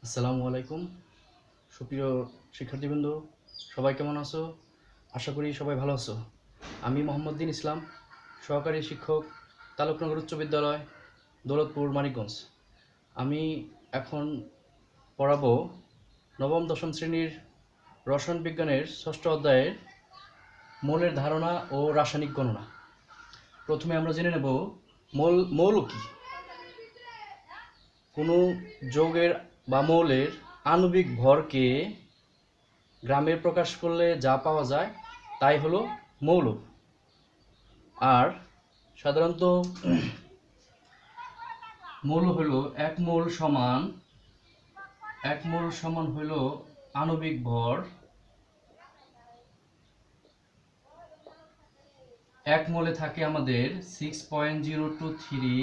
আসসালামু আলাইকুম সুপ্রিয় শিক্ষার্থীবৃন্দ, সবাই কেমন আছো? আশা করি সবাই ভালো আছো। আমি মোহাম্মদ দিন ইসলাম, সহকারী শিক্ষক, তালুকনগর উচ্চ বিদ্যালয়, দৌলতপুর, মানিকগঞ্জ। আমি এখন পড়াবো নবম দশম শ্রেণীর রসায়ন বিজ্ঞানের ষষ্ঠ অধ্যায়ের মৌলের ধারণা ও রাসায়নিক গণনা। প্রথমে আমরা জেনে নেব মৌল কি। কোনো যৌগের বা মৌলের আণবিক ভরকে গ্রামে প্রকাশ করলে যা পাওয়া যায় তাই হলো মৌল। আর সাধারণত মৌল হলো এক মোল সমান হলো আণবিক ভর। এক মোলে থাকে আমাদের 6.023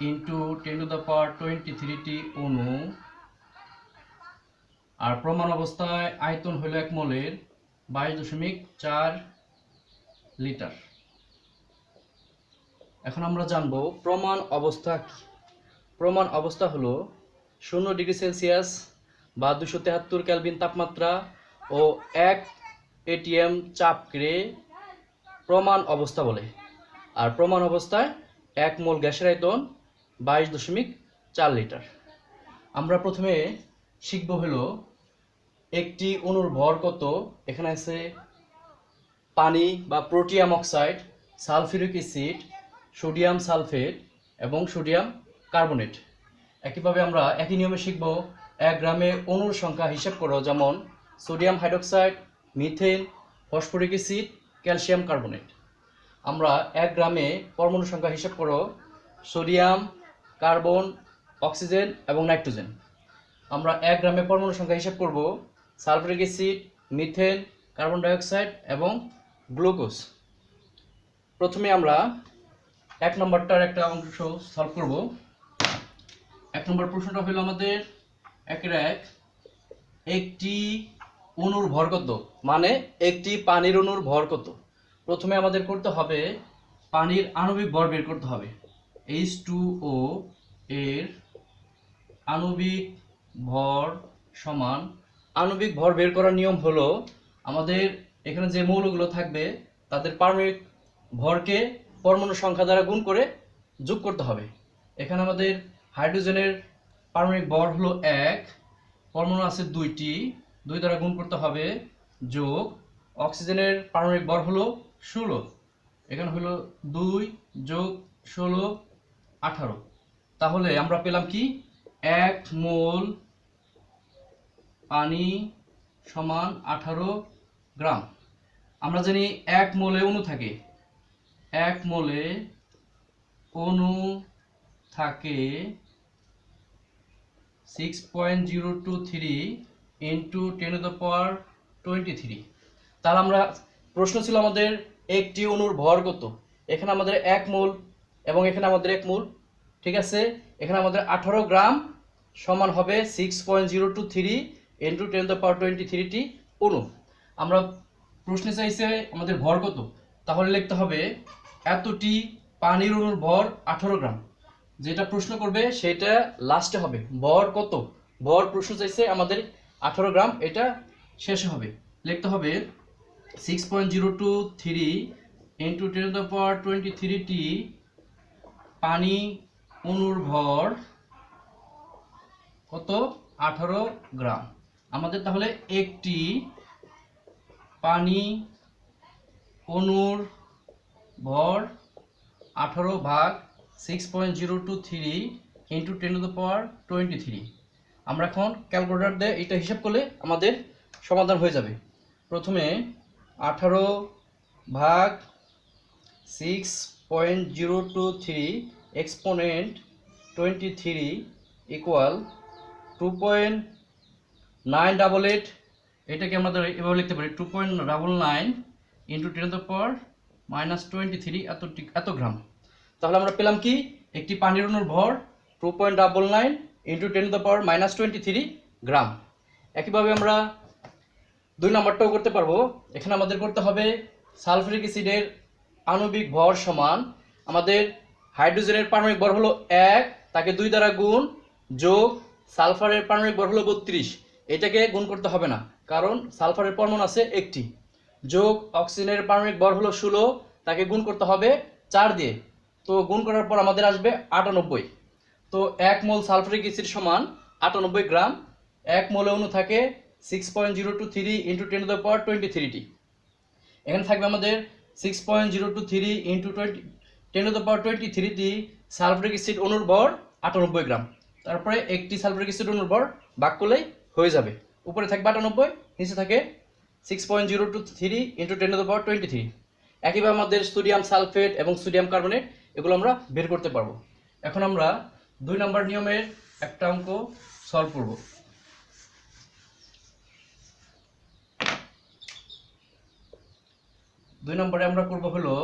ইন্টু 10⁻23টি অণু। আর প্রমাণ অবস্থায় আয়তন হলো এক মোলের 22.4 লিটার। এখন আমরা জানব প্রমাণ অবস্থা কি। প্রমাণ অবস্থা হলো 0 ডিগ্রি সেলসিয়াস বা 273 কেলভিন তাপমাত্রা ও 1 atm চাপকে প্রমাণ অবস্থা বলে। আর প্রমাণ অবস্থায় এক মোল গ্যাসের আয়তন 22.4 লিটার। আমরা প্রথমে শিখব হলো একটি অণুর ভর কত। এখানে আছে পানি বা protium oxide, sulphuric acid, sodium sulphate এবং সোডিয়াম কার্বনেট। একইভাবে আমরা একই নিয়মে শিখব 1 গ্রামে অণুর সংখ্যা হিসাব করো, যেমন sodium hydroxide, methane, phosphoric acid, calcium carbonate. আমরা 1 গ্রামে পরমাণু সংখ্যা হিসাব করো সোডিয়াম, কার্বন, অক্সিজেন এবং নাইট্রোজেন। আমরা 1 গ্রামে পরমাণু সংখ্যা হিসাব করব sulphuric acid, methane, carbon dioxide এবং গ্লুকোজ। প্রথমে আমরা 1 নম্বরটার একটা অংশ সলভ করব। 1 নম্বর প্রশ্নটা হলো আমাদের 1 একটি অণুর ভর কত, মানে একটি পানির অণুর ভর কত। প্রথমে আমাদের করতে হবে পানির আণবিক ভর বের করতে হবে। H2O এর আণবিক ভর সমান, আণবিক ভর বের করার নিয়ম হলো আমাদের এখানে যে মৌলগুলো থাকবে তাদের পারমাণবিক ভরকে পরমাণু সংখ্যা দ্বারা গুণ করে যোগ করতে হবে। এখানে আমাদের হাইড্রোজেনের পারমাণবিক ভর হলো 1, পরমাণু আছে 2টি, 2 দ্বারা গুণ করতে হবে, যোগ অক্সিজেনের পারমাণবিক ভর হলো 16, এখানে হলো 2 যোগ 16 18। তাহলে আমরা পেলাম কি 1 মোল পানি সমান 18 গ্রাম। আমরা জানি 1 মোলে অণু থাকে, 1 মোলে অণু থাকে 6.023 ইন্টু 10⁻23। তাহলে আমরা প্রশ্ন ছিল আমাদের একটি অণুর ভর কত। এখানে আমাদের 1 মোল এবং এখানে আমাদের 1 মোল, ঠিক আছে। এখানে আমাদের 18 গ্রাম সমান হবে 6.023 ইন্টু 10⁻23টি অণু। আমরা প্রশ্নে চাইছে আমাদের ভর কত, তাহলে লিখতে হবে এতটি পানির অণুর ভর 18 গ্রাম। যেটা প্রশ্ন করবে সেটা লাস্টে হবে। ভর কত, ভর প্রশ্ন চাইছে আমাদের 18 গ্রাম, এটা শেষে হবে। লিখতে হবে 6.023 ইন্টু 10⁻23টি পানি অণুর ভর কত, 18 গ্রাম। আমাদের তাহলে একটি পানি অণুর ভর 18 ভাগ 6.023 ইন্টু 10⁻23। আমরা এখন ক্যালকুলেটর দিয়ে এটা হিসাব করলে আমাদের সমাধান হয়ে যাবে। প্রথমে 18 ভাগ 6.023 এক্সপোনেন্ট 23 ইকুয়াল 2.988। এটাকে আমাদের এভাবে লিখতে পারি 2.99 ইন্টু 10⁻23 এত গ্রাম। তাহলে আমরা পেলাম কি একটি পানির অণুর ভর 2.99 ইন্টু 10⁻23 গ্রাম। একইভাবে আমরা 2 নম্বরটাও করতে পারবো। এখানে আমাদের করতে হবে সালফিউরিক অ্যাসিডের আণবিক ভর সমান, আমাদের হাইড্রোজেনের পারমাণবিক ভর হলো 1, তাকে 2 দ্বারা গুণ, যোগ সালফারের পারমাণবিক ভর হলো 32, এটাকে গুণ করতে হবে না, কারণ সালফারের পরমাণু আছে একটি। যোগ অক্সিজেনের পারমাণবিক ভর হলো 16, তাকে গুণ করতে হবে 4 দিয়ে। তো গুণ করার পর আমাদের আসবে 98। তো 1 মোল সালফারিক অ্যাসিড সমান 98 গ্রাম। 1 মোলে অণু থাকে 6.023 × 10⁻23টি। এখানে থাকবে আমাদের 6.023 × 10⁻23টি সালফারিক অ্যাসিড অণুর ভর 98 গ্রাম। তারপরে একটি সালফারিক অ্যাসিড অণুর ভর ভাগ করলেই হয়ে যাবে। উপরে থাকবে 98, নিচে থাকে 6.023 × 10⁻23। একইভাবে আমাদের সোডিয়াম সালফেট এবং সোডিয়াম কার্বনেট এগুলো আমরা বের করতে পারবো। এখন আমরা 2 নম্বর নিয়মের একটা অঙ্ক সলভ করব। 2 নম্বরে আমরা করব হলো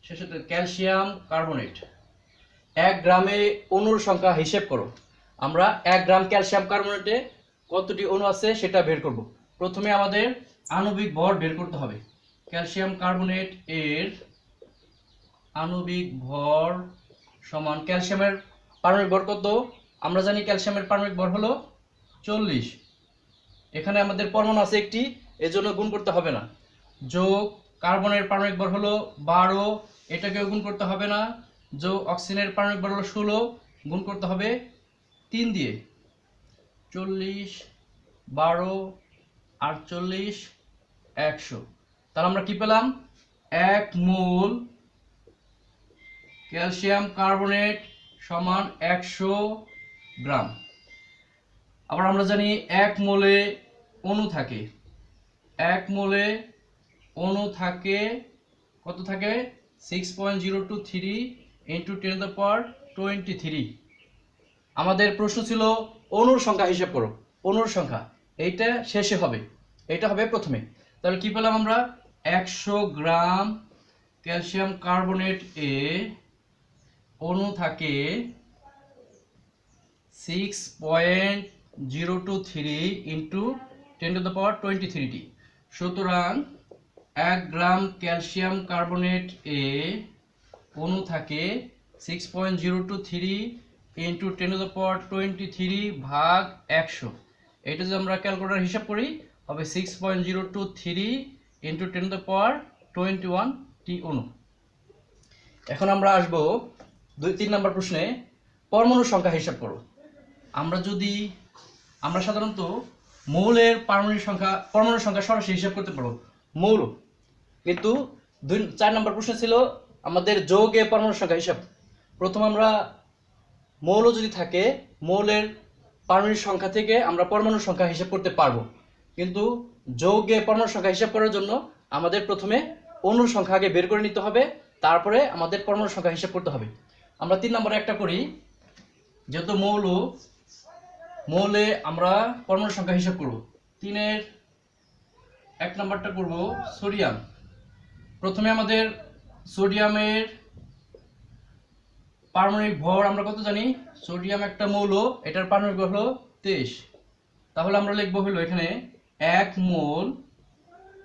শেষে ক্যালসিয়াম কার্বনেট। 1 গ্রামে অণুর সংখ্যা হিসেব করো। আমরা 1 গ্রাম ক্যালসিয়াম কার্বনেটে কতটি অণু আছে সেটা বের করব। প্রথমে আমাদের আণবিক ভর বের করতে হবে। ক্যালসিয়াম কার্বনেট এর আণবিক ভর সমান ক্যালসিয়ামের পারমাণবিক ভর কত? আমরা জানি ক্যালসিয়ামের পারমাণবিক ভর হলো 40। এখানে আমাদের পরমাণু আছে একটি, এজন্য গুণ করতে হবে না। যোগ কার্বনের পারমাণবিক ভর হলো 12, এটাকেও গুণ করতে হবে না। যোগ অক্সিজেনের পারমাণবিক ভর হলো 16, গুণ করতে হবে 3 দিয়ে। 40, 12, 48, 100। তাহলে আমরা কি পেলাম? 1 মোল ক্যালসিয়াম কার্বনেট সমান 100 গ্রাম। আবার আমরা জানি 1 মোলে অণু থাকে, 1 মোলে অণু থাকে কত থাকে? 6.023 × 10⁻23। আমাদের প্রশ্ন ছিল অণুর সংখ্যা হিসাব করো। অণুর সংখ্যা এইটা শেষে হবে, এটা হবে প্রথমে। তাহলে কি পেলাম আমরা? 100 গ্রাম ক্যালসিয়াম কার্বনেট এ অণু থাকে 6.023 × 10⁻23টি। সুতরাং 1 গ্রাম ক্যালসিয়াম কার্বনেট এ অণু থাকে 6.023 × 10⁻23 ভাগ 100। এটা যদি আমরা ক্যালকুলেটর হিসাব করি হবে 6.023 × 10⁻21টি অণু। এখন আমরা আসব 3 নম্বর প্রশ্নে, পরমাণুর সংখ্যা হিসাব করো। আমরা সাধারণত মৌলের পরমাণুর সংখ্যা সরাসরি হিসাব করতে পারবো মৌল, কিন্তু 4 নম্বর প্রশ্ন ছিল আমাদের যৌগে পরমাণুর সংখ্যা হিসাব। প্রথম আমরা মৌল যদি থাকে মৌলের পারমাণবিক সংখ্যা থেকে আমরা পরমাণুর সংখ্যা হিসাব করতে পারবো, কিন্তু যৌগে পরমাণুর সংখ্যা হিসাব করার জন্য আমাদের প্রথমে অণুর সংখ্যা আগে বের করে নিতে হবে, তারপরে আমাদের পরমাণুর সংখ্যা হিসাব করতে হবে। আমরা 3 নম্বরে একটা করি, যেহেতু মৌলে আমরা পরমাণুর সংখ্যা হিসাব করব। 3-এর 1 নম্বরটা করব সোডিয়াম। প্রথমে আমাদের সোডিয়ামের পারমাণবিক ভর আমরা কত জানি? সোডিয়াম একটা মৌল, এটার পারমাণবিক ভর হলো 23। তাহলে আমরা লিখব হলো এখানে 1 মোল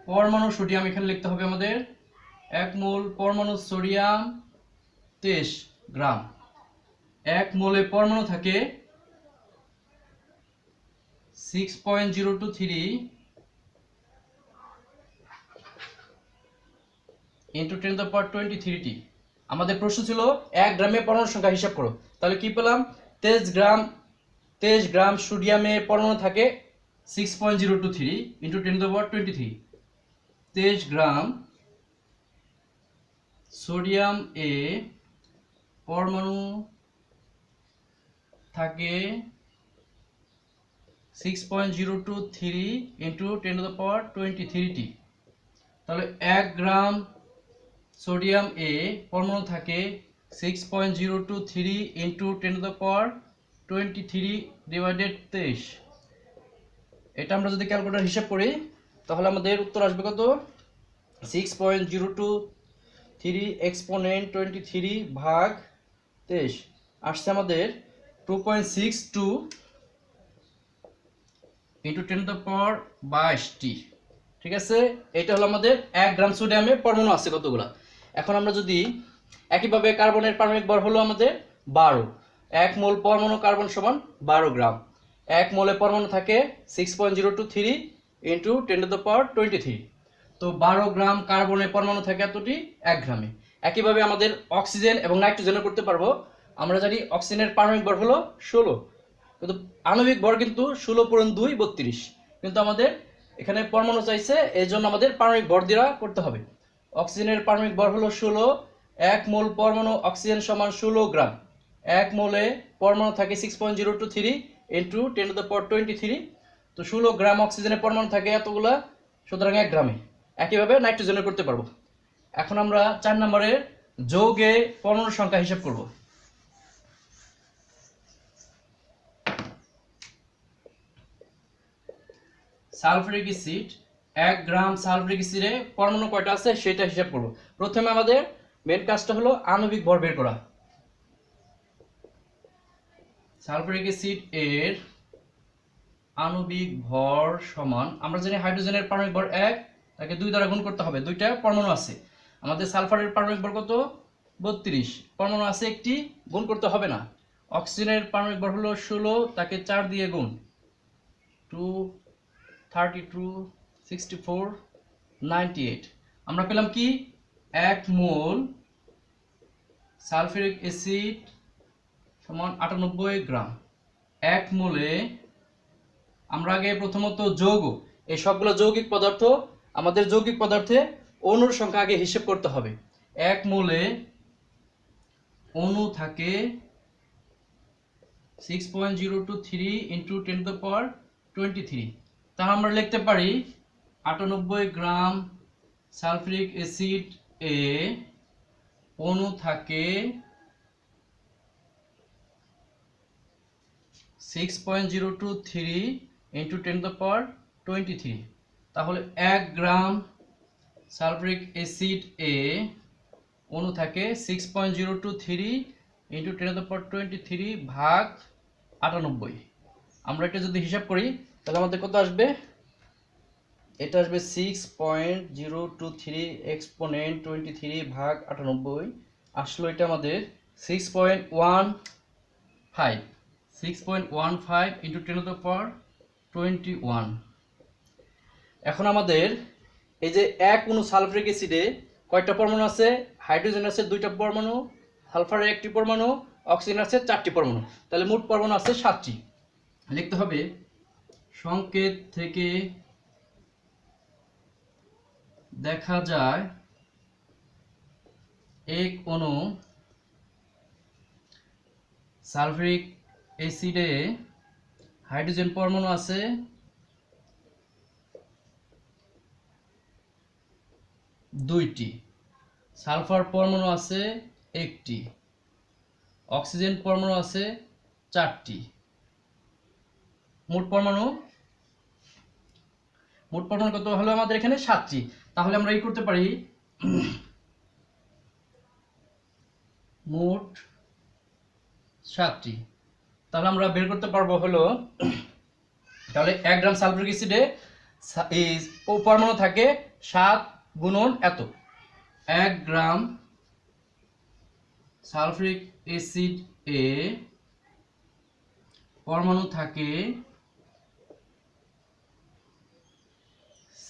পরমাণু সোডিয়াম, এখানে লিখতে হবে আমাদের 1 মোল পরমাণু সোডিয়াম 23 গ্রাম। 1 মোলে পরমাণু থাকে 6.023 × 10⁻23টি। আমাদের প্রশ্ন ছিল 1 গ্রামে পরমাণুর সংখ্যা হিসাব করো। তাহলে কি পেলাম? 23 গ্রাম সোডিয়ামে পরমাণু থাকে 6.023 × 10⁻23। 23 গ্রাম সোডিয়াম এ পরমাণু থাকে 6.023 × 10⁻23টি। তাহলে 1 গ্রাম সোডিয়াম এ পরমাণু থাকে 6.023 × 10⁻23 ডিভাইডেড 23। এটা আমরা যদি ক্যালকুলেটর হিসাব করি তাহলে আমাদের উত্তর আসবে কত? 6.023 এক্সপোনেন্ট 23 ভাগ 23 আসছে আমাদের 2.62 × 10⁻22টি। ঠিক আছে, এটা হলো আমাদের 1 গ্রাম সোডিয়ামে পরমাণু আছে কতগুলা। এখন আমরা যদি একইভাবে কার্বনের পারমাণবিক ভর হলো আমাদের 12, 1 মোল পরমাণু কার্বন সমান 12 গ্রাম। 1 মোলে পরমাণু থাকে 6.023 ইন্টু 10⁻23। তো 12 গ্রাম কার্বনের পরমাণু থাকে এতটি 1 গ্রামে। একইভাবে আমাদের অক্সিজেন এবং নাইট্রোজেনও করতে পারবো। আমরা জানি অক্সিজেনের পারমাণবিক ভর হলো 16, কিন্তু আণবিক ভর কিন্তু 16 × 2 = 32, কিন্তু আমাদের এখানে পরমাণু চাইছে, এই জন্য আমাদের পারমাণবিক ভর দ্বারা করতে হবে। অক্সিজেনের পারমাণবিক ভর হলো 16, 1 মোল পরমাণু অক্সিজেন সমান 16 গ্রাম। 1 মোলে পরমাণু থাকে 6.023 ইন্টু 10⁻23। তো 16 গ্রাম অক্সিজেনের পরমাণু থাকে এতগুলা, সুতরাং 1 গ্রামে। একইভাবে নাইট্রোজেনের করতে পারবো। এখন আমরা 4 নম্বরের যৌগে পরমাণুর সংখ্যা হিসাব করব। সালফিউরিক অ্যাসিড, 1 গ্রাম সালফিউরিক অ্যাসিডে পরমাণু কয়টা আছে সেটা হিসাব করব। প্রথমে আমাদের মেন কাজটা হলো আণবিক ভর বের করা। সালফিউরিক অ্যাসিড এর আণবিক ভর সমান, আমরা জানি হাইড্রোজেনের পারমাণবিক ভর 1, তাকে 2 দ্বারা গুণ করতে হবে, 2টা পরমাণু আছে। আমাদের সালফারের পারমাণবিক ভর কত? 32, পরমাণু আছে একটি, গুণ করতে হবে না। অক্সিজেনের পারমাণবিক ভর হলো 16, তাকে 4 দিয়ে গুণ, 2 32 64 98। আমরা পেলাম কি? 1 মোল সালফিউরিক অ্যাসিড সমান 98 গ্রাম। 1 মোলে আমরা আগে প্রথমত যৌগ, এই সবগুলো যৌগিক পদার্থ, আমাদের যৌগিক পদার্থে অণুর সংখ্যা আগে হিসেব করতে হবে। 1 মোলে অণু থাকে 6.023 ইন্টু 10⁻23। তাহলে আমরা লিখতে পারি 98 গ্রাম সালফিউরিক অ্যাসিড এ অণু থাকে 6.023 ইন্টু 10⁻23। তাহলে 1 গ্রাম সালফিউরিক অ্যাসিড এ অণু থাকে 6.023 ইন্টু 10⁻23 ভাগ 98। আমরা এটা যদি হিসাব করি তাহলে আমাদের কত আসবে? এটা আসবে 6.023 এক্সপোনেন্ট 23 ভাগ 98। আসলে এটা আমাদের 6.15 ইন্টু 10⁻21। এখন আমাদের এই যে 1 অণু সালফিউরিক অ্যাসিডে কয়টা পরমাণু আছে? হাইড্রোজেন আছে 2টা পরমাণু, সালফারের 1টি পরমাণু, অক্সিজেন আছে 4টি পরমাণু, তাহলে মোট পরমাণু আছে 7টি। লিখতে হবে সংকেত থেকে দেখা যায় এক অণু সালফিউরিক অ্যাসিডে হাইড্রোজেন পরমাণু আছে 2টি, সালফার পরমাণু আছে 1টি, অক্সিজেন পরমাণু আছে 4টি। মোট পরমাণু কত হলো আমাদের এখানে? 7টি। তাহলে আমরা এই করতে পারি মোট 7টি। তাহলে আমরা বের করতে পারবো হলো, তাহলে 1 গ্রাম সালফিউরিক অ্যাসিডে এই পরমাণু থাকে 7 গুণন এত। 1 গ্রাম সালফিউরিক অ্যাসিড এ পরমাণু থাকে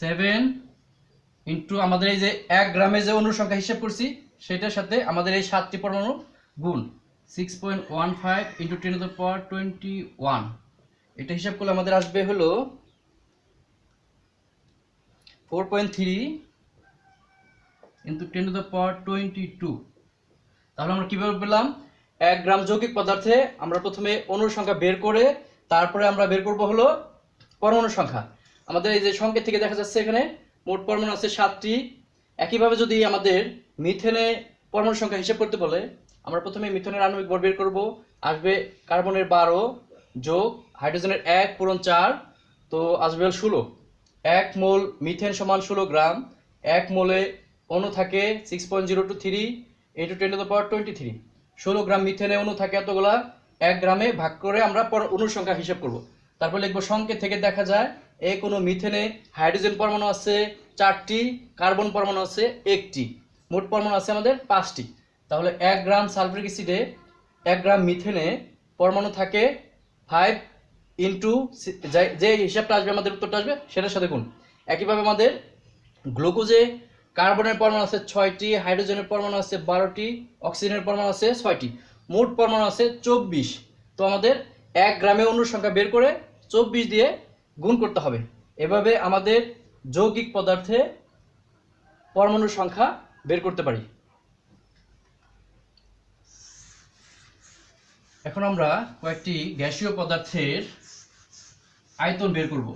7 ইন্টু আমাদের এই যে 1 গ্রামে যে অণুর সংখ্যা হিসাব করছি সেটার সাথে আমাদের এই 7টি পরমাণু গুণ 6.15 ইন্টু 10⁻21। এটা হিসাব করলে আমাদের আসবে হলো 4.3 ইন্টু 10⁻22। তাহলে আমরা কিভাবে পেলাম? 1 গ্রাম যৌগিক পদার্থে আমরা প্রথমে অণুর সংখ্যা বের করে তারপরে আমরা বের করব হলো পরমাণুর সংখ্যা। আমাদের এই যে সংকেত থেকে দেখা যাচ্ছে এখানে মোট পরমাণু আছে 7টি। একইভাবে যদি আমাদের মিথেনে পরমাণুর সংখ্যা হিসাব করতে বলে, আমরা প্রথমে মিথেনের আণবিক ভর বের করব। আসবে কার্বনের 12 যোগ হাইড্রোজেনের 1 পূরণ 4, তো আসবে 16। 1 মোল মিথেন সমান 16 গ্রাম। 1 মোলে অণু থাকে 6.023 ইন্টু 10⁻23। 16 গ্রাম মিথেনে অণু থাকে এতগুলা, 1 গ্রামে ভাগ করে আমরা অণুর সংখ্যা হিসাব করব। তারপর লিখব সংকেত থেকে দেখা যায় এক অণু মিথেনে হাইড্রোজেন পরমাণু আছে 4টি, কার্বন পরমাণু আছে 1টি, মোট পরমাণু আছে আমাদের 5টি। তাহলে 1 গ্রাম সালফিউরিক অ্যাসিডে 1 গ্রাম মিথেনে পরমাণু থাকে 5 ইন্টু যে হিসাবটা আসবে আমাদের উত্তরটা আসবে সেটার সাথে গুণ। একইভাবে আমাদের গ্লুকোজে কার্বনের পরমাণু আছে 6টি, হাইড্রোজেনের পরমাণু আছে 12টি, অক্সিজেনের পরমাণু আছে 6টি, মোট পরমাণু আছে 24। তো আমাদের 1 গ্রামে অণুর সংখ্যা বের করে 24 দিয়ে গুণ করতে হবে। এভাবে আমাদের যৌগিক পদার্থে পরমাণুর সংখ্যা বের করতে পারি। এখন আমরা কয়েকটি গ্যাসীয় পদার্থের আয়তন বের করব।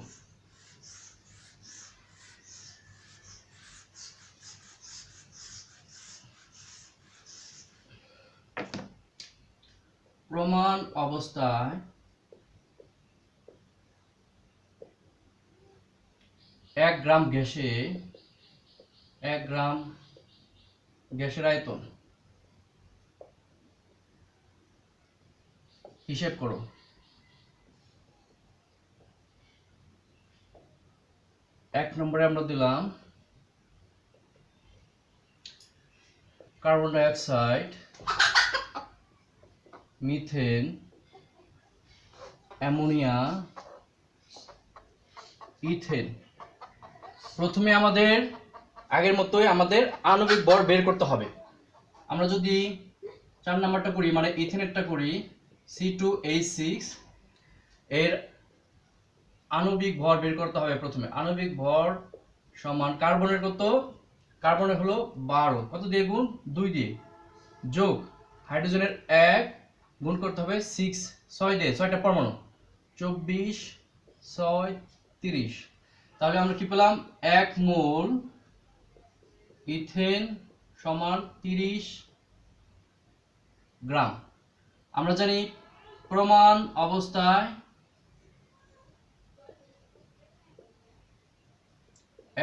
প্রমাণ অবস্থায় 1 গ্রাম গ্যাসের আয়তন হিসেব করো। এক নম্বরে আমরা দিলাম carbon die oxide, methane, ammonia, ethane. প্রথমে আমাদের আগের মতোই আমাদের আণবিক ভর বের করতে হবে। আমরা যদি 4 নাম্বারটা করি, মানে ইথেনেরটা করি, C2H6, এর আণবিক ভর বের করতে হবে। প্রথমে আণবিক ভর সমান কার্বনের কত, কার্বনের হলো 12, কত দিয়ে গুণ, 2 দিয়ে, যোগ হাইড্রোজেনের 1 গুণ করতে হবে 6 দিয়ে, 6টা পরমাণু, 24 6 30। তাহলে আমরা কি পেলাম, 1 মোল ইথেন সমান 30 গ্রাম। আমরা জানি প্রমাণ অবস্থায়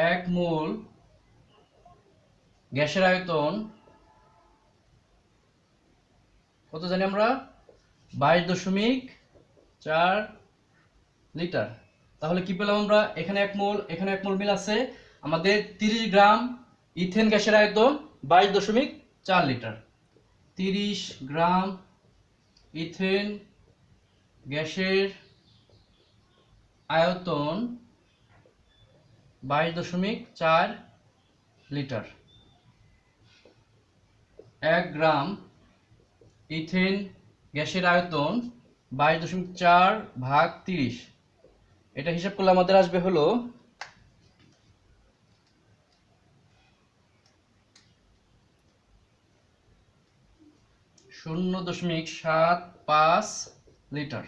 1 মোল গ্যাসের আয়তন কত জানি আমরা, 22.4 লিটার। তাহলে কি পেলাম আমরা, এখানে 1 মোল, এখানে 1 মোল মিল আছে। আমাদের 30 গ্রাম ইথেন গ্যাসের আয়তন 22.4 লিটার। 30 গ্রাম ইথেন গ্যাসের আয়তন 22.4 লিটার। 1 গ্রাম ইথেন গ্যাসের আয়তন 22.4 ভাগ 30, এটা হিসাব করলে আমাদের আসবে হলো 0.75 লিটার।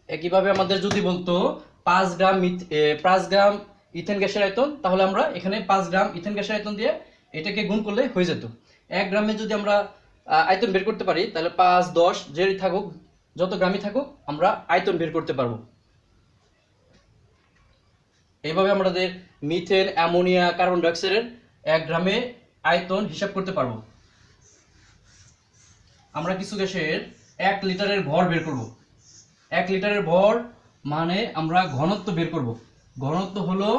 একইভাবে আমাদের যদি বলতো 5 গ্রাম ইথেন গ্যাসের আয়তন, তাহলে আমরা এখানে 5 গ্রাম ইথেন গ্যাসের আয়তন দিয়ে এটাকে গুণ করলে হয়ে যেত। 1 গ্রামে যদি আমরা আয়তন বের করতে পারি, তাহলে 5 10 যেই থাকুক, যত গ্রামই থাকুক, আমরা আয়তন বের করতে পারবো। এইভাবে আমাদের মিথেন, অ্যামোনিয়া, কার্বন ডাই অক্সাইডের 1 গ্রামে আয়তন হিসাব করতে পারবো। আমরা কিছু গ্যাসের 1 লিটারের ভর বের করব। 1 লিটারের ভর মানে আমরা ঘনত্ব বের করব। ঘনত্ব হলো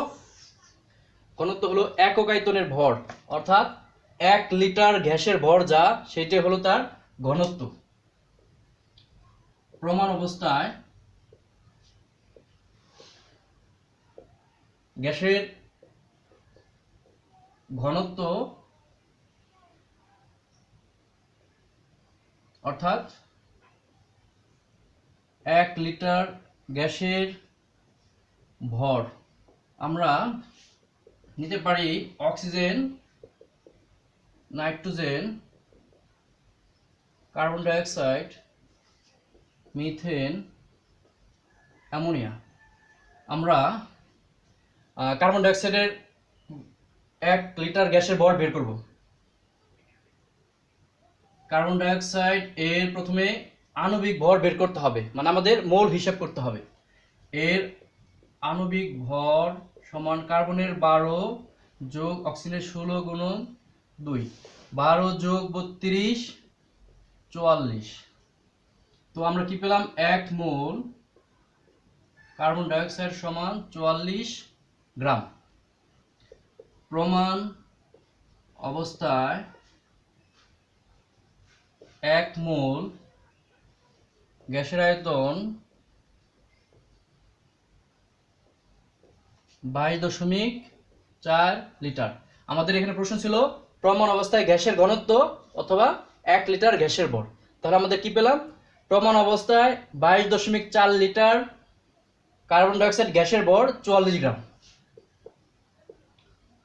একক আয়তনের ভর, অর্থাৎ 1 লিটার গ্যাসের ভর যা, সেটা হলো তার ঘনত্ব। প্রমাণ অবস্থায় গ্যাসের ঘনত্ব অর্থাৎ 1 লিটার গ্যাসের ভর আমরা নিতে পারি oxygen, nitrogen, carbon die oxide, methane, ammonia. আমরা কার্বন ডাই অক্সাইডের 1 লিটার গ্যাসের ভর বের করব। কার্বন ডাই অক্সাইড এর প্রথমে আণবিক ভর বের করতে হবে, মানে আমাদের মোল হিসাব করতে হবে। এর আণবিক ভর সমান কার্বনের 12 যোগ অক্সিজেনের 16 গুণন 2, 12 যোগ 32 44। তো আমরা কি পেলাম, 1 মোল কার্বন ডাই অক্সাইড সমান 44 গ্রাম। প্রমাণ অবস্থায় 1 মোল গ্যাসের আয়তন 22.4 লিটার। আমাদের এখানে প্রশ্ন ছিল প্রমাণ অবস্থায় গ্যাসের ঘনত্ব অথবা 1 লিটার গ্যাসের ভর। তাহলে আমাদের কি পেলাম? প্রমাণ অবস্থায় 22.4 লিটার কার্বন ডাইঅক্সাইড গ্যাসের ভর 44 গ্রাম।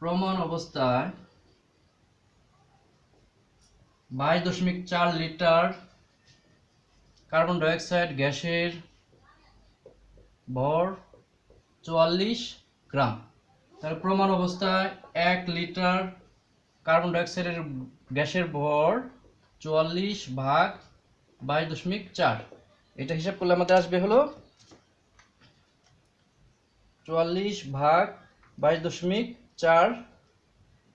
প্রমাণ অবস্থায় 22.4 লিটার কার্বন ডাইঅক্সাইড গ্যাসের ভর 44 গ্রাম। তাহলে প্রমাণ অবস্থায় 1 লিটার কার্বন ডাইঅক্সাইডের গ্যাসের ভর 44 ভাগ 22.4, এটা হিসাব করলে আমাদের আসবে হলো 44 ভাগ 22.4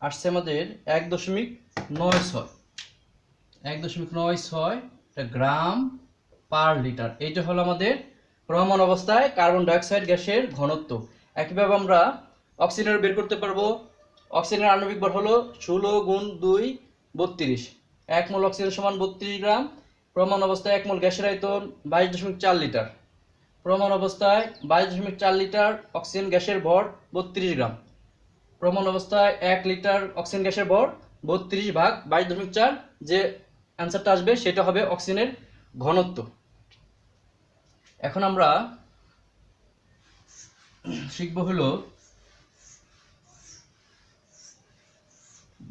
আসছে আমাদের 1.96 গ্রাম পার লিটার। এইটা হলো আমাদের প্রমাণ অবস্থায় কার্বন ডাইঅক্সাইড গ্যাসের ঘনত্ব। একইভাবে আমরা অক্সিজেনের বের করতে পারবো। অক্সিজেনের আণবিক ভর হলো 16 গুণ 2 32। 1 মোল অক্সিজেন সমান 32 গ্রাম। প্রমাণ অবস্থায় 1 মোল গ্যাসের আয়তন 22.4 লিটার। প্রমাণ অবস্থায় 22.4 লিটার অক্সিজেন গ্যাসের ভর 32 গ্রাম। প্রমাণ অবস্থায় 1 লিটার অক্সিজেন গ্যাসের ভর 32 ভাগ 22.4, যে অ্যান্সারটা আসবে সেটা হবে অক্সিজেনের ঘনত্ব। এখন আমরা শিখব হলো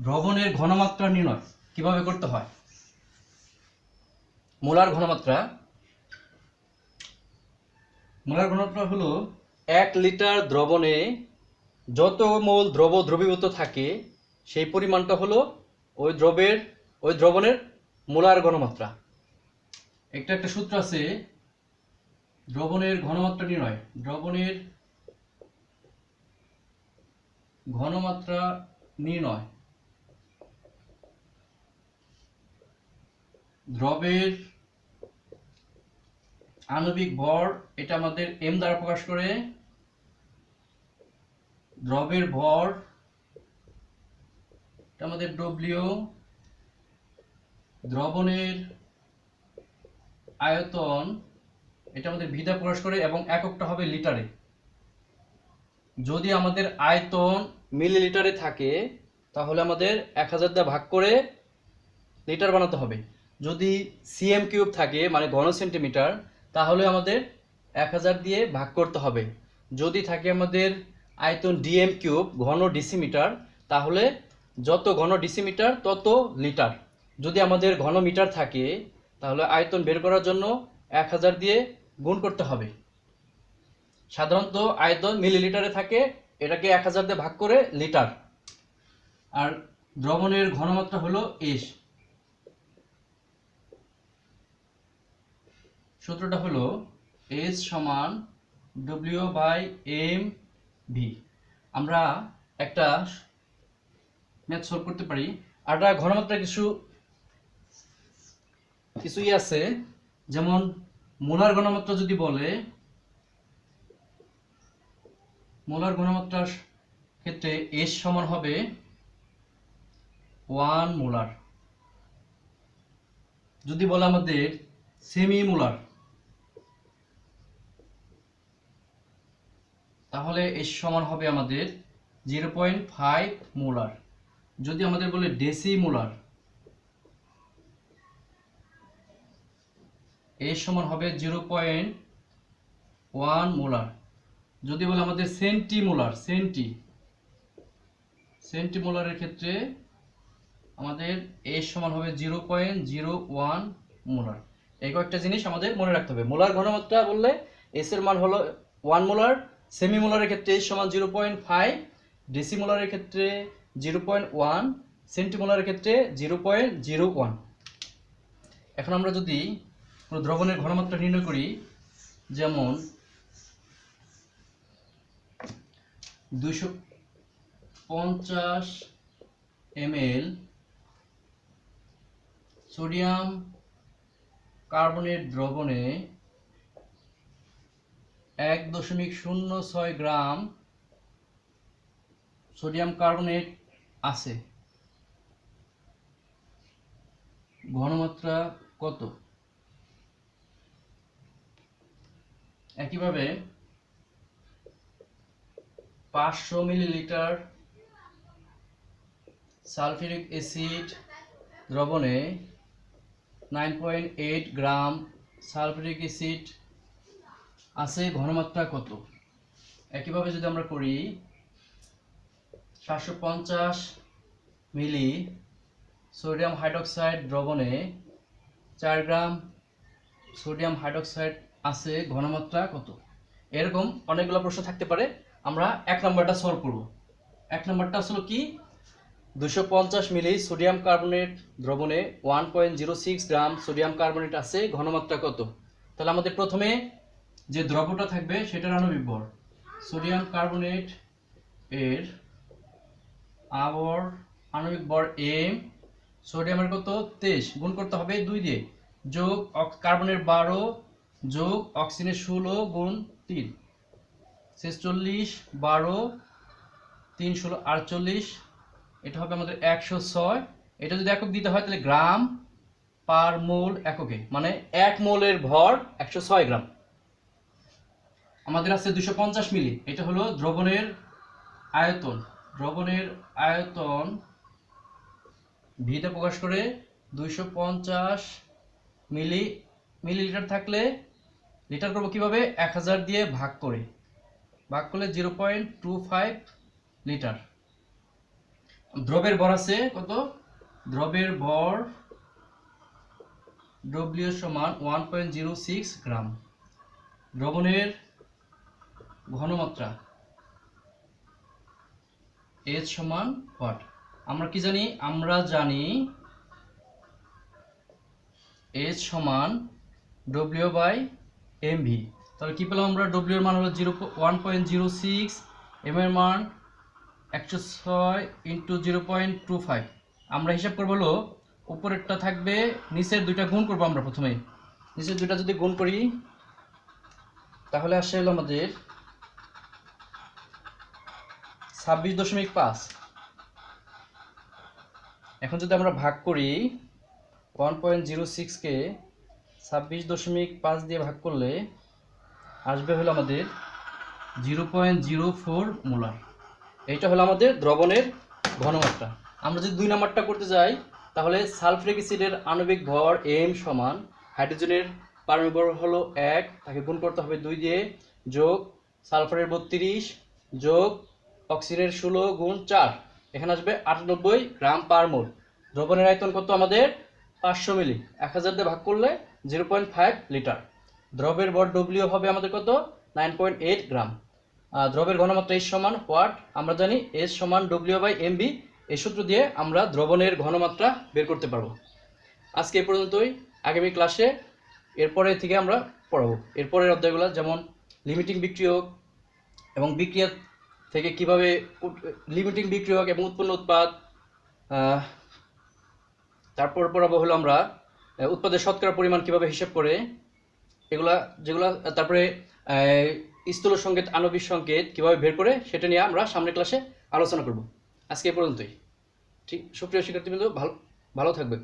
দ্রবণের ঘনমাত্রা নির্ণয় কিভাবে করতে হয়। মোলার ঘনমাত্রা হলো 1 লিটার দ্রবণে যত মোল দ্রব দ্রবীভূত থাকে সেই পরিমাণটা হলো ওই দ্রবণের মোলার ঘনমাত্রা। একটা সূত্র আছে দ্রবণের ঘনমাত্রা নির্ণয়। দ্রবণের ঘনমাত্রা নির্ণয় দ্রবের আণবিক ভর, এটা আমাদের m দ্বারা প্রকাশ করে। দ্রবের ভর এটা আমাদের w। দ্রবণের আয়তন এটা আমাদের v দ্বারা প্রকাশ করে এবং এককটা হবে লিটারে। যদি আমাদের আয়তন মিলিলিটারে থাকে তাহলে আমাদের 1000 দিয়ে ভাগ করে লিটার বানাতে হবে। যদি সিএম কিউব থাকে মানে ঘন সেন্টিমিটার তাহলে আমাদের 1000 দিয়ে ভাগ করতে হবে। যদি থাকে আমাদের আয়তন ডিএম কিউব ঘন ডিসিমিটার তাহলে যত ঘন ডিসিমিটার তত লিটার। যদি আমাদের ঘন মিটার থাকে তাহলে আয়তন বের করার জন্য 1000 দিয়ে গুণ করতে হবে। সাধারণত আয়তন মিলিলিটারে থাকে, এটাকে 1000 দিয়ে ভাগ করে লিটার। আর দ্রবণের ঘনমাত্রা হলো এস। সূত্রটা হলো এস সমান ডব্লিউ বাই এম ভি। আমরা একটা ম্যাথ সলভ করতে পারি। আর ঘনমাত্রা কিছুই আছে, যেমন মোলার ঘনমাত্রা যদি বলে, মোলার ঘনমাত্রার ক্ষেত্রে এস সমান হবে 1 মোলার। যদি বলে আমাদের সেমি মোলার তাহলে এস সমান হবে আমাদের 0.5 মোলার। যদি আমাদের বলে ডেসি মোলার এস সমান হবে 0.1 মোলার। যদি বলে আমাদের সেন্টিমোলারের ক্ষেত্রে আমাদের এস সমান হবে 0.01 মোলার। এই কয়েকটা জিনিস আমাদের মনে রাখতে হবে। মোলার ঘনমাত্রা বললে এস এর মান হলো 1 মোলার, সেমি মোলারের ক্ষেত্রে এস সমান 0.5, ডেসিমোলারের ক্ষেত্রে 0.1, সেন্টিমোলারের ক্ষেত্রে 0.01। এখন আমরা যদি কোনো দ্রবণের ঘনমাত্রা নির্ণয় করি, যেমন 250 ml সোডিয়াম কার্বনেট দ্রবণে 1.06 গ্রাম সোডিয়াম কার্বনেট আছে, ঘনমাত্রা কত? একইভাবে 500 মিলিলিটার সালফিউরিক অ্যাসিড দ্রবণে 9.8 গ্রাম সালফিউরিক অ্যাসিড আছে, ঘনমাত্রা কত? একইভাবে যদি আমরা করি 750 মিলি সোডিয়াম হাইড্রোক্সাইড দ্রবণে 4 গ্রাম সোডিয়াম হাইড্রোক্সাইড আছে, ঘনমাত্রা কত? এরকম অনেকগুলো প্রশ্ন থাকতে পারে। আমরা 1 নম্বরটা সলভ করব। 1 নম্বরটা আসলে কি, 250 মিলি সোডিয়াম কার্বনেট দ্রবণে 1.06 গ্রাম সোডিয়াম কার্বনেট আছে, ঘনমাত্রা কত? তাহলে আমাদের প্রথমে যে দ্রব্যটা থাকবে সেটার আণবিক ভর, সোডিয়াম কার্বনেট এর আণবিক ভর m, সোডিয়ামের কত 23, গুণ করতে হবে 2 দিয়ে, যোগ কার্বনের 12 যোগ অক্সিজেনের 16 গুণ 3 46, 12 3 16 48, এটা হবে আমাদের 106। এটা যদি একক দিতে হয় তাহলে গ্রাম পার মোল এককে, মানে 1 মোলের ভর 106 গ্রাম। আমাদের আছে 250 মিলি, এটা হলো দ্রবণের আয়তন। দ্রবণের আয়তন ভিতে প্রকাশ করে 250 মিলিলিটার থাকলে লিটার করব কিভাবে, 1000 দিয়ে ভাগ করলে 0.25 লিটার। দ্রবের ভর আছে কত, দ্রবের ভর W সমান 1.06 গ্রাম। দ্রবণের ঘনমাত্রা H সমান হোয়াট? আমরা কি জানি, আমরা জানি H সমান W/mv। তাহলে কি পেলাম আমরা, W এর মান হলো 1.06, m এর মান 106 ইন্টু 0.25। আমরা হিসাব করবো হলো উপরেরটা থাকবে, নিচের দুইটা গুণ করবো। আমরা প্রথমে নিচের দুইটা যদি গুণ করি তাহলে আসে হলো আমাদের 26.5। এখন যদি আমরা ভাগ করি 1.06 কে 26.5 দিয়ে ভাগ করলে আসবে হলো আমাদের 0.04 মোলার। এইটা হলো আমাদের দ্রবণের ঘনমাত্রা। আমরা যদি 2 নম্বরটা করতে যাই তাহলে সালফিউরিক অ্যাসিডের আণবিক ভর m সমান হাইড্রোজেনের পারমাণবিক ভর হলো 1, তাকে গুণ করতে হবে 2 দিয়ে, যোগ সালফারের 32 যোগ অক্সিজেনের 16 গুণ 4, এখানে আসবে 98 গ্রাম পার মোল। দ্রবণের আয়তন কত আমাদের, 500 মিলি, 1000 দিয়ে ভাগ করলে 0.5 লিটার। দ্রবের ভর W হবে আমাদের কত, 9.8 গ্রাম। দ্রবের ঘনমাত্রা H সমান হোয়াট? আমরা জানি H সমান W/mv। এই সূত্র দিয়ে আমরা দ্রবণের ঘনমাত্রা বের করতে পারবো। আজকে এই পর্যন্তই। আগামী ক্লাসে এরপরে থেকে আমরা পড়াবো এরপরের অধ্যায়গুলো, যেমন লিমিটিং বিক্রিয়ক এবং বিক্রিয়া থেকে কিভাবে লিমিটিং বিক্রিয়ক এবং উৎপন্ন উৎপাদ, তারপর পড়াবো হলো আমরা উৎপাদের শতকরা পরিমাণ কিভাবে হিসাব করে, এগুলা যেগুলা, তারপরে স্থূল সংকেত আণবিক সংকেত কিভাবে বের করে সেটা নিয়ে আমরা সামনের ক্লাসে আলোচনা করব। আজকে এই পর্যন্তই। ঠিক, সুপ্রিয় শিক্ষার্থীবৃন্দ, ভালো থাকবে।